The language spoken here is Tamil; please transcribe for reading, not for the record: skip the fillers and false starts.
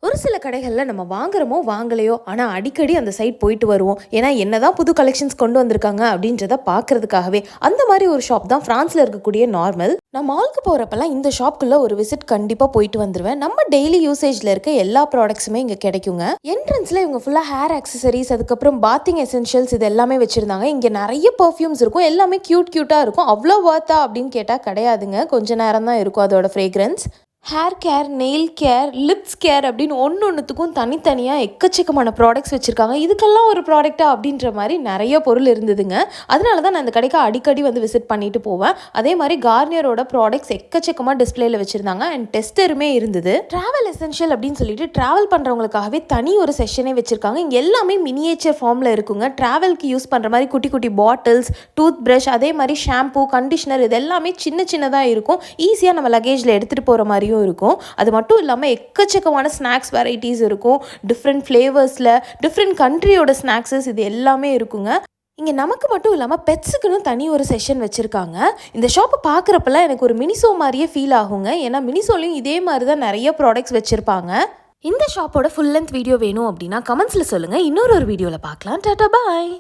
ஒரு சில கடைகளில் நம்ம வாங்குறோமோ வாங்கலையோ ஆனால் அடிக்கடி அந்த சைட் போயிட்டு வருவோம். ஏன்னா என்னதான் புது கலெக்ஷன்ஸ் கொண்டு வந்திருக்காங்க அப்படின்றத பார்க்கறதுக்காகவே. அந்த மாதிரி ஒரு ஷாப் தான் ஃப்ரான்ஸில் இருக்கக்கூடிய நார்மல். நான் மாலுக்கு போகிறப்பெல்லாம் இந்த ஷாப்புக்குள்ளே ஒரு விசிட் கண்டிப்பாக போயிட்டு வந்துடுவேன். நம்ம டெய்லி யூசேஜில் இருக்க எல்லா ப்ராடக்ட்ஸுமே இங்கே கிடைக்குங்க. என்ட்ரன்ஸில் இவங்க ஃபுல்லாக ஹேர் ஆக்சசரிஸ், அதுக்கப்புறம் பாத்திங் எசென்ஷியல்ஸ் இது எல்லாமே வச்சுருந்தாங்க. இங்கே நிறைய பர்ஃப்யூம்ஸ் இருக்கும். எல்லாமே க்யூட்டாக இருக்கும். அவ்வளோ வார்த்தா அப்படின்னு கேட்டால் கிடையாதுங்க. கொஞ்ச நேரம் தான் இருக்கும் அதோட fragrance. Hair care, nail care, lips care அப்படின்னு ஒன்றுத்துக்கும் தனித்தனியாக எக்கச்சக்கமான ப்ராடக்ட்ஸ் வச்சுருக்காங்க. இதுக்கெல்லாம் ஒரு ப்ராடக்டா அப்படின்ற மாதிரி நிறைய பொருள் இருந்ததுங்க. அதனால தான் நான் இந்த கடைக்கு அடிக்கடி வந்து விசிட் பண்ணிட்டு போவேன். அதே மாதிரி கார்னியரோட ப்ராடக்ட்ஸ் எக்கச்சக்கமாக டிஸ்பிளேல வச்சுருந்தாங்க. அண்ட் டெஸ்டருமே இருந்தது. ட்ராவல் எசென்ஷியல் அப்படின்னு சொல்லிட்டு ட்ராவல் பண்ணுறவங்களுக்காகவே தனி ஒரு செஷனே வச்சுருக்காங்க. இங்கே எல்லாமே மினியேச்சர் ஃபார்மில் இருக்குங்க. ட்ராவலுக்கு யூஸ் பண்ணுற மாதிரி குட்டி குட்டி பாட்டில்ஸ், டூத் ப்ரஷ், அதே மாதிரி ஷாம்பூ, கண்டிஷனர் இது எல்லாமே சின்னதாக இருக்கும். ஈஸியாக நம்ம லக்கேஜில் எடுத்துகிட்டு போகிற மாதிரி இருக்கும். அது மட்டும் இல்லாமல் எக்கச்சக்கமான ஸ்நாக்ஸ் வெரைட்டிஸ் இருக்கும். டிஃப்ரெண்ட் ஃப்ளேவர்ஸில் டிஃப்ரெண்ட் கண்ட்ரியோட ஸ்நாக்ஸஸ் இது எல்லாமே இருக்குங்க. இங்கே நமக்கு மட்டும் இல்லாமல் பெட்ஸுக்குன்னு தனி ஒரு செஷன் வச்சுருக்காங்க. இந்த ஷாப்பை பார்க்குறப்பெல்லாம் எனக்கு ஒரு மினிசோ மாதிரியே ஃபீல் ஆகுங்க. ஏன்னா மினிசோலையும் இதே மாதிரி தான் நிறைய ப்ராடக்ட்ஸ் வச்சுருப்பாங்க. இந்த ஷாப்போட ஃபுல் லென்த் வீடியோ வேணும் அப்படின்னா கமெண்ட்ஸில் சொல்லுங்கள். இன்னொரு வீடியோவில் பார்க்கலாம். டாடா பாய்.